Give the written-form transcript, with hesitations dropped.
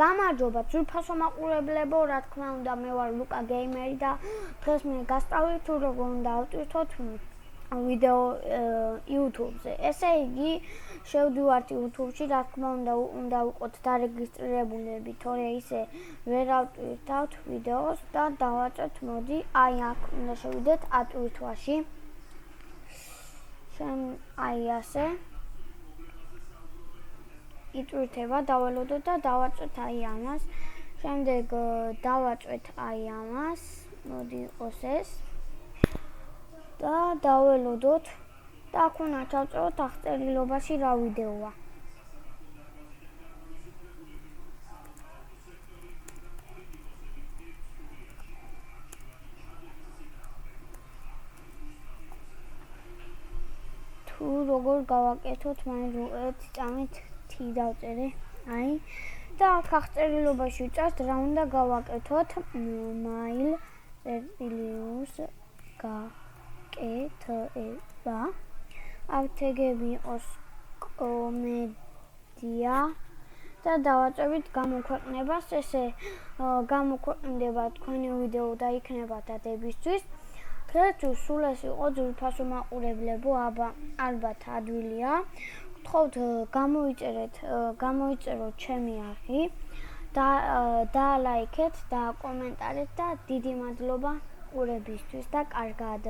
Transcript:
გამარჯობა ძვირფასო მაყურებლებო, რა თქმა უნდა მე ვარ ლუკა გეიმერი და დღეს მე გასწავლით თუ როგორ უნდა ავტვირთოთ ვიდეო YouTube-ზე. ესე იგი, შევდივართ YouTube-ში, რა თქმა უნდა ვიყოთ დარეგისტრირებულები, თორე ისე ვერ ავტვირთავთ ვიდეოს და დავაწყოთ, მოდი, აი აქ უნდა შევიდეთ ატვირთვაში. აი ასე. იტვირთება, დაველოდოთ და დავაწყოთ აი ამას. შემდეგ დავაწყოთ აი ამას. მოდი იყოს ეს. და დაველოდოთ და აქ უნდა ჩავწეროთ აღწერილობაში რა ვიდეოა. თუ როგორ გავაკეთოთ, მაინც ერთი წამით თი დავწერე. აი და აქ აღწერილობაში ვწერთ რა უნდა გავაკეთოთ. მაილ წერტილიუს გაკეთება. აქ თეგები იყოს კომედია და დავაწევით გამოქვეყნებას. ესე გამოქვეყნდება თქვენი ვიდეო და იქნება დადებისთვის. დღეისთვის სულ ეს იყო ძვირფასო მაყურებლებო, ალბათ ადვილია. გთხოვთ გამოიწეროთ ჩემი არხი და დაალაიქეთ და კომენტარით და დიდი მადლობა ყურებისთვის და კარგად.